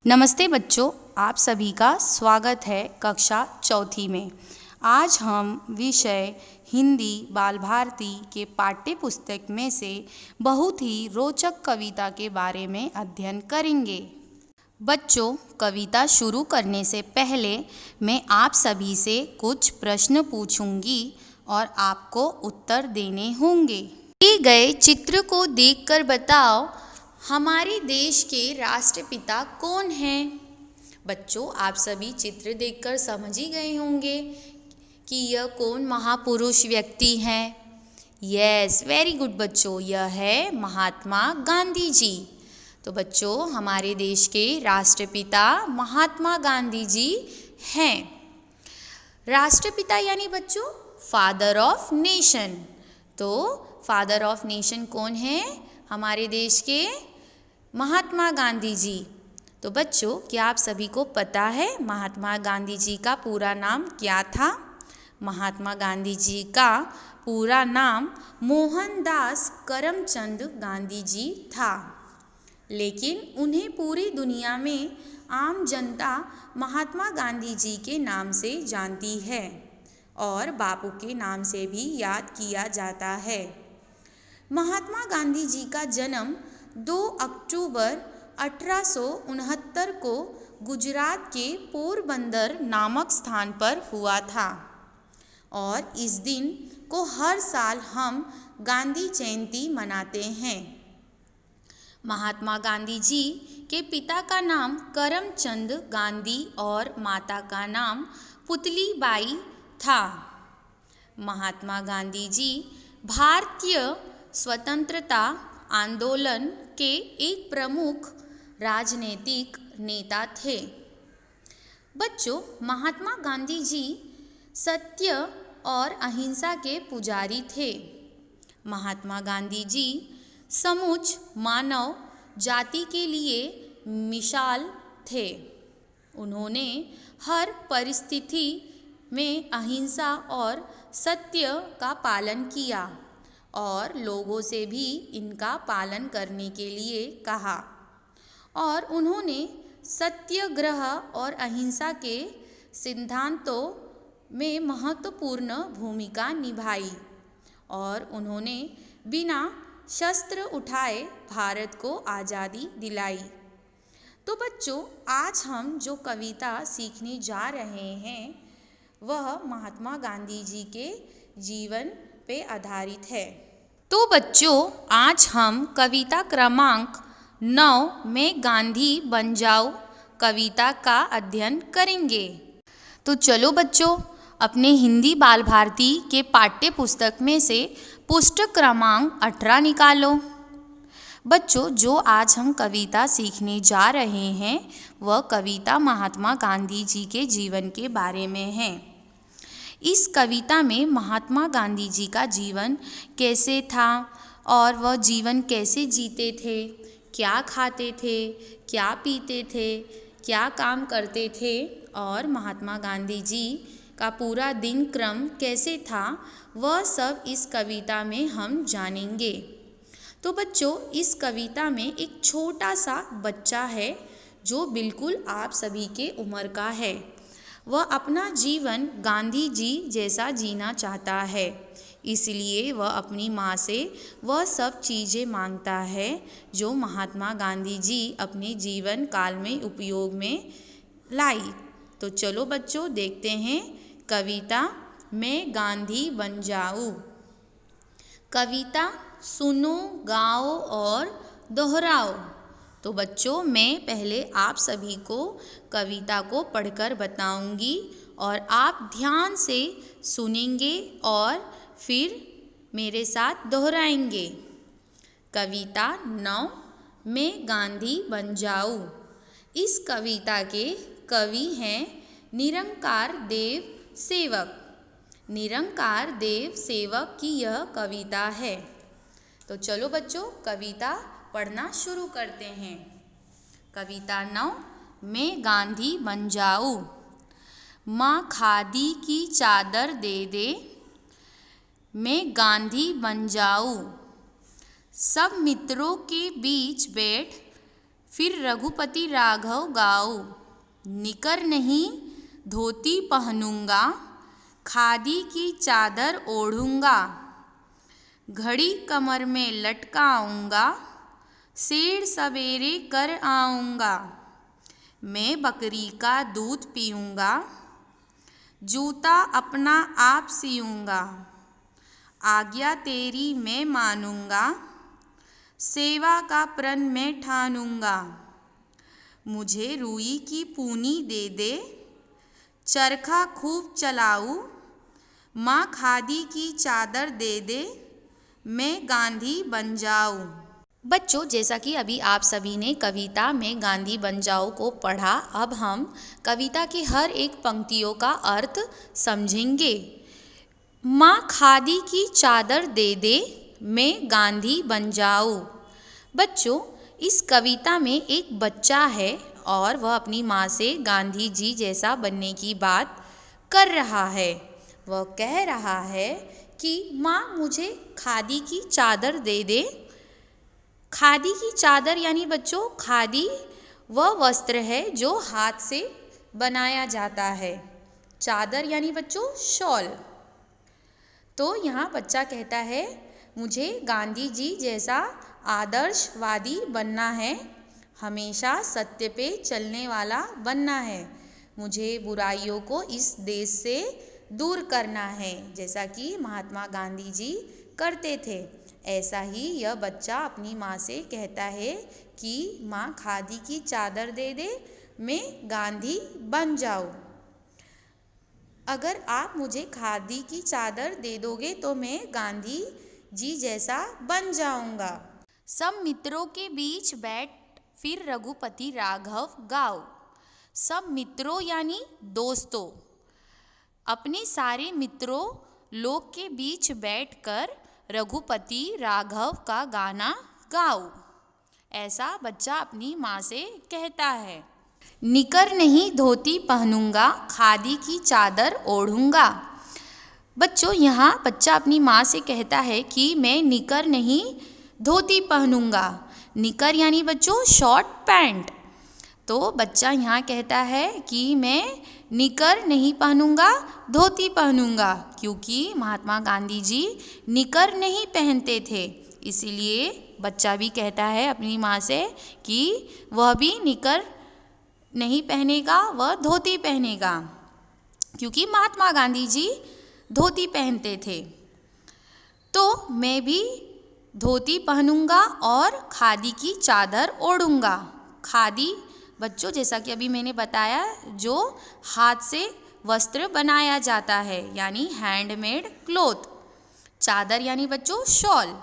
नमस्ते बच्चों, आप सभी का स्वागत है कक्षा चौथी में। आज हम विषय हिंदी बाल भारती के पाठ्य पुस्तक में से बहुत ही रोचक कविता के बारे में अध्ययन करेंगे। बच्चों, कविता शुरू करने से पहले मैं आप सभी से कुछ प्रश्न पूछूंगी और आपको उत्तर देने होंगे। दिए गए चित्र को देखकर बताओ, हमारे देश के राष्ट्रपिता कौन हैं? बच्चों, आप सभी चित्र देखकर समझ ही गए होंगे कि यह कौन महापुरुष व्यक्ति हैं। यस, वेरी गुड बच्चों, यह है महात्मा गांधी जी। तो बच्चों, हमारे देश के राष्ट्रपिता महात्मा गांधी जी हैं। राष्ट्रपिता यानी बच्चों फादर ऑफ नेशन। तो फादर ऑफ नेशन कौन है? हमारे देश के महात्मा गांधी जी। तो बच्चों, क्या आप सभी को पता है महात्मा गांधी जी का पूरा नाम क्या था? महात्मा गांधी जी का पूरा नाम मोहनदास करमचंद गांधी जी था, लेकिन उन्हें पूरी दुनिया में आम जनता महात्मा गांधी जी के नाम से जानती है और बापू के नाम से भी याद किया जाता है। महात्मा गांधी जी का जन्म 2 अक्टूबर 1869 को गुजरात के पोरबंदर नामक स्थान पर हुआ था और इस दिन को हर साल हम गांधी जयंती मनाते हैं। महात्मा गांधी जी के पिता का नाम करमचंद गांधी और माता का नाम पुतलीबाई था। महात्मा गांधी जी भारतीय स्वतंत्रता आंदोलन के एक प्रमुख राजनीतिक नेता थे। बच्चों, महात्मा गांधी जी सत्य और अहिंसा के पुजारी थे। महात्मा गांधी जी समूच मानव जाति के लिए मिसाल थे। उन्होंने हर परिस्थिति में अहिंसा और सत्य का पालन किया और लोगों से भी इनका पालन करने के लिए कहा और उन्होंने सत्याग्रह और अहिंसा के सिद्धांतों में महत्वपूर्ण भूमिका निभाई और उन्होंने बिना शस्त्र उठाए भारत को आज़ादी दिलाई। तो बच्चों, आज हम जो कविता सीखने जा रहे हैं वह महात्मा गांधी जी के जीवन पे आधारित है। तो बच्चों, आज हम कविता क्रमांक 9 में गांधी बन जाओ कविता का अध्ययन करेंगे। तो चलो बच्चों, अपने हिंदी बाल भारती के पाठ्य पुस्तक में से पुस्तक क्रमांक 18 निकालो। बच्चों, जो आज हम कविता सीखने जा रहे हैं वह कविता महात्मा गांधी जी के जीवन के बारे में है। इस कविता में महात्मा गांधी जी का जीवन कैसे था और वह जीवन कैसे जीते थे, क्या खाते थे, क्या पीते थे, क्या काम करते थे और महात्मा गांधी जी का पूरा दिन क्रम कैसे था, वह सब इस कविता में हम जानेंगे। तो बच्चों, इस कविता में एक छोटा सा बच्चा है जो बिल्कुल आप सभी के उम्र का है। वह अपना जीवन गांधी जी जैसा जीना चाहता है, इसलिए वह अपनी माँ से वह सब चीज़ें मांगता है जो महात्मा गांधी जी अपने जीवन काल में उपयोग में लाई। तो चलो बच्चों, देखते हैं कविता मैं गांधी बन जाऊँ। कविता सुनो, गाओ और दोहराओ। तो बच्चों, मैं पहले आप सभी को कविता को पढ़कर बताऊंगी और आप ध्यान से सुनेंगे और फिर मेरे साथ दोहराएंगे। कविता 9 मैं गांधी बन जाऊँ। इस कविता के कवि हैं निरंकार देव सेवक। निरंकार देव सेवक की यह कविता है। तो चलो बच्चों, कविता पढ़ना शुरू करते हैं। कविता 9 मैं गांधी बन जाऊँ। माँ खादी की चादर दे दे, मैं गांधी बन जाऊँ। सब मित्रों के बीच बैठ फिर रघुपति राघव गाओ। निकर नहीं धोती पहनूंगा, खादी की चादर ओढ़ूंगा। घड़ी कमर में लटकाऊंगा, सेड़ सवेरे कर आऊंगा। मैं बकरी का दूध पीऊंगा, जूता अपना आप सियूंगा। आज्ञा तेरी मैं मानूंगा, सेवा का प्रण मैं ठानूंगा। मुझे रुई की पूनी दे दे, चरखा खूब चलाऊं। माँ खादी की चादर दे दे, मैं गांधी बन जाऊं। बच्चों, जैसा कि अभी आप सभी ने कविता में गांधी बन जाओ को पढ़ा, अब हम कविता की हर एक पंक्तियों का अर्थ समझेंगे। माँ खादी की चादर दे दे, मैं गांधी बन जाऊं। बच्चों, इस कविता में एक बच्चा है और वह अपनी माँ से गांधी जी जैसा बनने की बात कर रहा है। वह कह रहा है कि माँ मुझे खादी की चादर दे दे। खादी की चादर यानी बच्चों, खादी वह वस्त्र है जो हाथ से बनाया जाता है। चादर यानी बच्चों शॉल। तो यहाँ बच्चा कहता है मुझे गांधी जी जैसा आदर्शवादी बनना है, हमेशा सत्य पे चलने वाला बनना है। मुझे बुराइयों को इस देश से दूर करना है, जैसा कि महात्मा गांधी जी करते थे। ऐसा ही यह बच्चा अपनी माँ से कहता है कि माँ खादी की चादर दे दे, मैं गांधी बन जाऊँ। अगर आप मुझे खादी की चादर दे दोगे तो मैं गांधी जी जैसा बन जाऊंगा। सब मित्रों के बीच बैठ फिर रघुपति राघव गाओ। सब मित्रों यानी दोस्तों, अपने सारे मित्रों लोग के बीच बैठकर रघुपति राघव का गाना गाओ। ऐसा बच्चा अपनी माँ से कहता है। निकर नहीं धोती पहनूंगा, खादी की चादर ओढ़ूंगा। बच्चों, यहाँ बच्चा अपनी माँ से कहता है कि मैं निकर नहीं धोती पहनूंगा। निकर यानी बच्चों शॉर्ट पैंट। तो बच्चा यहाँ कहता है कि मैं निकर नहीं पहनूंगा, धोती पहनूंगा, क्योंकि महात्मा गांधी जी निकर नहीं पहनते थे। इसीलिए बच्चा भी कहता है अपनी माँ से कि वह भी निकर नहीं पहनेगा, वह धोती पहनेगा, क्योंकि महात्मा गांधी जी धोती पहनते थे। तो मैं भी धोती पहनूंगा और खादी की चादर ओढ़ूंगा। खादी बच्चों, जैसा कि अभी मैंने बताया, जो हाथ से वस्त्र बनाया जाता है, यानी हैंडमेड क्लोथ। चादर यानी बच्चों शॉल,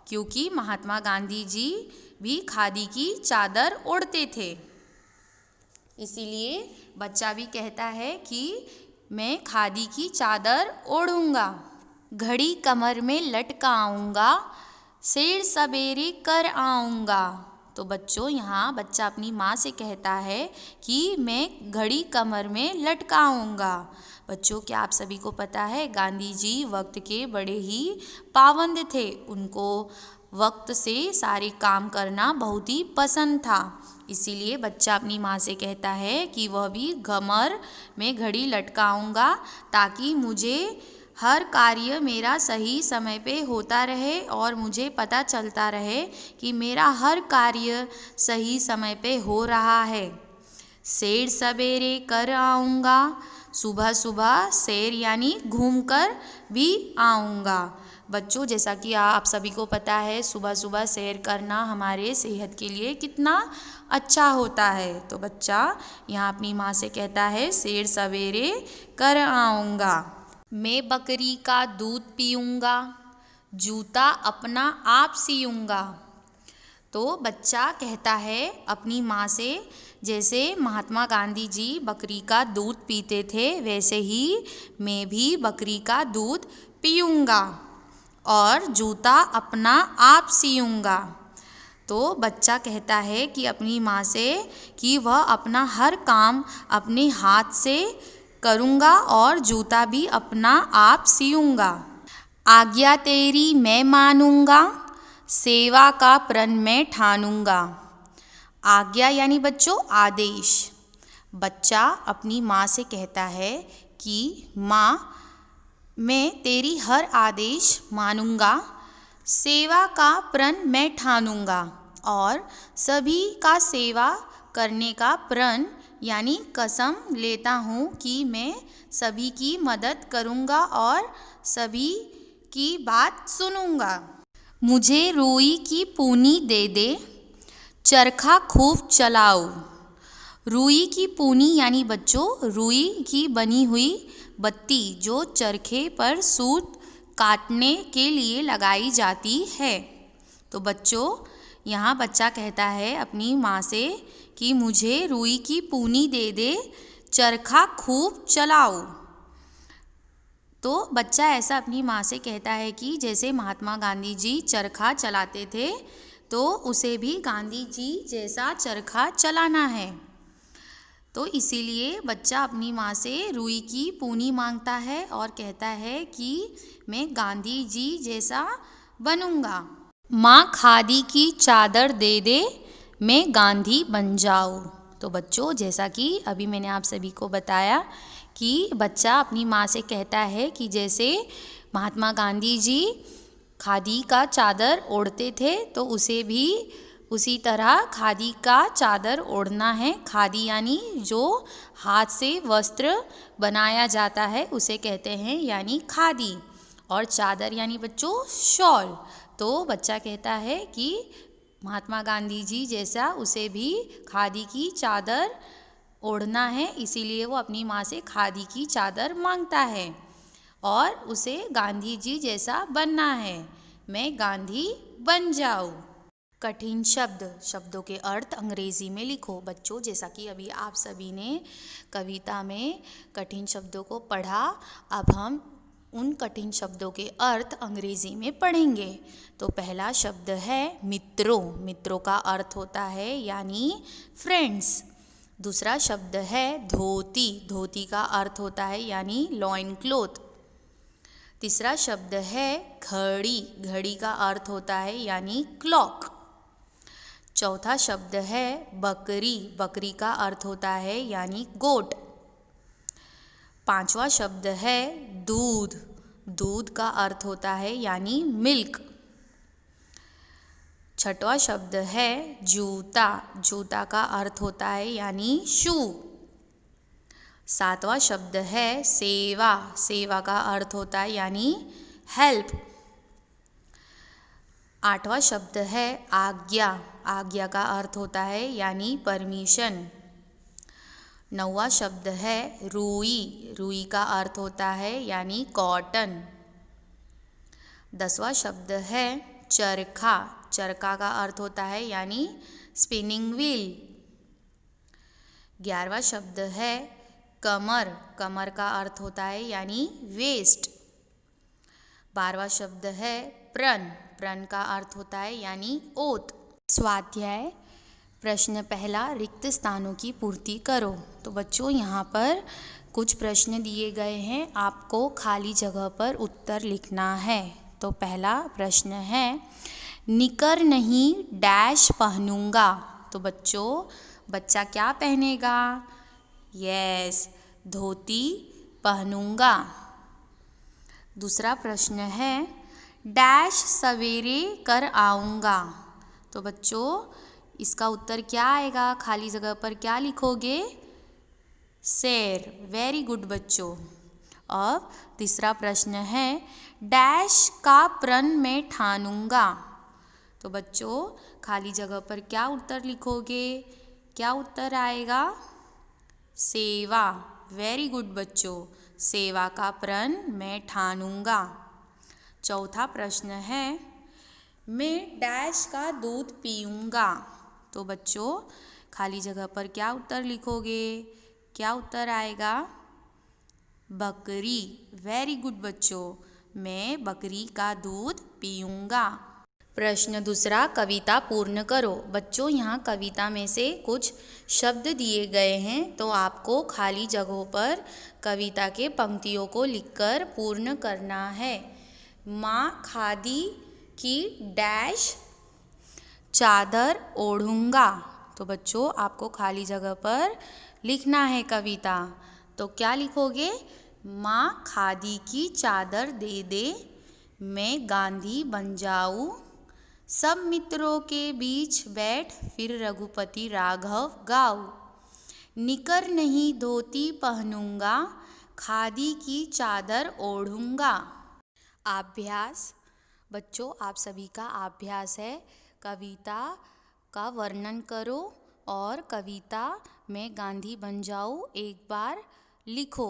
क्योंकि महात्मा गांधी जी भी खादी की चादर ओढ़ते थे। इसीलिए बच्चा भी कहता है कि मैं खादी की चादर ओढ़ूंगा। घड़ी कमर में लटकाऊंगा, सेड़ सवेरे कर आऊंगा। तो बच्चों, यहाँ बच्चा अपनी माँ से कहता है कि मैं घड़ी कमर में लटकाऊंगा। बच्चों, क्या आप सभी को पता है गांधी जी वक्त के बड़े ही पाबंद थे। उनको वक्त से सारे काम करना बहुत ही पसंद था। इसीलिए बच्चा अपनी माँ से कहता है कि वह भी कमर में घड़ी लटकाऊंगा, ताकि मुझे हर कार्य मेरा सही समय पे होता रहे और मुझे पता चलता रहे कि मेरा हर कार्य सही समय पे हो रहा है। सैर सवेरे कर आऊँगा, सुबह सुबह सैर यानी घूमकर भी आऊँगा। बच्चों, जैसा कि आप सभी को पता है, सुबह सुबह सैर करना हमारे सेहत के लिए कितना अच्छा होता है। तो बच्चा यहाँ अपनी माँ से कहता है सैर सवेरे कर आऊँगा। मैं बकरी का दूध पीऊँगा, जूता अपना आप सियूँगा। तो बच्चा कहता है अपनी माँ से, जैसे महात्मा गांधी जी बकरी का दूध पीते थे, वैसे ही मैं भी बकरी का दूध पीऊँगा और जूता अपना आप सियूँगा। तो बच्चा कहता है कि अपनी माँ से कि वह अपना हर काम अपने हाथ से करूँगा और जूता भी अपना आप सियूँगा। आज्ञा तेरी मैं मानूँगा, सेवा का प्रण मैं ठानूँगा। आज्ञा यानी बच्चों आदेश। बच्चा अपनी माँ से कहता है कि माँ, मैं तेरी हर आदेश मानूंगा, सेवा का प्रण मैं ठानूंगा और सभी का सेवा करने का प्रण यानी कसम लेता हूँ कि मैं सभी की मदद करूँगा और सभी की बात सुनूंगा। मुझे रुई की पूनी दे दे, चरखा खूब चलाओ। रुई की पूनी यानी बच्चों रुई की बनी हुई बत्ती जो चरखे पर सूत काटने के लिए लगाई जाती है। तो बच्चों यहाँ बच्चा कहता है अपनी माँ से कि मुझे रुई की पूनी दे दे, चरखा खूब चलाओ। तो बच्चा ऐसा अपनी माँ से कहता है कि जैसे महात्मा गांधी जी चरखा चलाते थे तो उसे भी गांधी जी जैसा चरखा चलाना है। तो इसीलिए बच्चा अपनी माँ से रुई की पूनी मांगता है और कहता है कि मैं गांधी जी जैसा बनूंगा। माँ खादी की चादर दे दे, मैं गांधी बन जाऊँ। तो बच्चों जैसा कि अभी मैंने आप सभी को बताया कि बच्चा अपनी माँ से कहता है कि जैसे महात्मा गांधी जी खादी का चादर ओढ़ते थे तो उसे भी उसी तरह खादी का चादर ओढ़ना है। खादी यानी जो हाथ से वस्त्र बनाया जाता है उसे कहते हैं यानी खादी, और चादर यानी बच्चों शॉल। तो बच्चा कहता है कि महात्मा गांधी जी जैसा उसे भी खादी की चादर ओढ़ना है, इसीलिए वो अपनी माँ से खादी की चादर मांगता है और उसे गांधी जी जैसा बनना है, मैं गांधी बन जाऊँ। कठिन शब्द, शब्दों के अर्थ अंग्रेजी में लिखो। बच्चों जैसा कि अभी आप सभी ने कविता में कठिन शब्दों को पढ़ा, अब हम उन कठिन शब्दों के अर्थ अंग्रेजी में पढ़ेंगे। तो पहला शब्द है मित्रों। मित्रों का अर्थ होता है यानी फ्रेंड्स। दूसरा शब्द है धोती। धोती का अर्थ होता है यानी लॉइन क्लोथ। तीसरा शब्द है घड़ी। घड़ी का अर्थ होता है यानी क्लॉक। चौथा शब्द है बकरी। बकरी का अर्थ होता है यानी गोट। पांचवा शब्द है दूध। दूध का अर्थ होता है यानी मिल्क। छठवां शब्द है जूता। जूता का अर्थ होता है यानी शू। सातवां शब्द है सेवा। सेवा का अर्थ होता है यानी हेल्प। आठवां शब्द है आज्ञा। आज्ञा का अर्थ होता है यानी परमिशन। नौवां शब्द है रुई। रुई का अर्थ होता है यानी कॉटन। 10वां शब्द है चरखा। चरखा का अर्थ होता है यानी स्पिनिंग व्हील। 11वां शब्द है कमर। कमर का अर्थ होता है यानी वेस्ट। 12वां शब्द है प्रण। प्रण का अर्थ होता है यानी ओथ। स्वाध्याय प्रश्न पहला, रिक्त स्थानों की पूर्ति करो। तो बच्चों यहाँ पर कुछ प्रश्न दिए गए हैं, आपको खाली जगह पर उत्तर लिखना है। तो पहला प्रश्न है निकर नहीं डैश पहनूंगा। तो बच्चों बच्चा क्या पहनेगा? यस, धोती पहनूंगा। दूसरा प्रश्न है डैश सवेरे कर आऊँगा। तो बच्चों इसका उत्तर क्या आएगा? खाली जगह पर क्या लिखोगे? शेर। वेरी गुड बच्चों। अब तीसरा प्रश्न है डैश का प्रण मैं ठानूंगा। तो बच्चों खाली जगह पर क्या उत्तर लिखोगे? क्या उत्तर आएगा? सेवा। वेरी गुड बच्चों, सेवा का प्रण मैं ठानूंगा। चौथा प्रश्न है मैं डैश का दूध पीऊँगा। तो बच्चों खाली जगह पर क्या उत्तर लिखोगे? क्या उत्तर आएगा? बकरी। वेरी गुड बच्चों, मैं बकरी का दूध पीऊँगा। प्रश्न दूसरा, कविता पूर्ण करो। बच्चों यहाँ कविता में से कुछ शब्द दिए गए हैं, तो आपको खाली जगहों पर कविता के पंक्तियों को लिखकर पूर्ण करना है। माँ खादी की डैश चादर ओढ़ूंगा, तो बच्चों आपको खाली जगह पर लिखना है कविता। तो क्या लिखोगे? माँ खादी की चादर दे दे, मैं गांधी बन जाऊँ, सब मित्रों के बीच बैठ फिर रघुपति राघव गाऊँ, निकर नहीं धोती पहनूंगा, खादी की चादर ओढ़ूंगा। अभ्यास। बच्चों आप सभी का अभ्यास है, कविता का वर्णन करो और कविता में गांधी बन जाऊँ एक बार लिखो।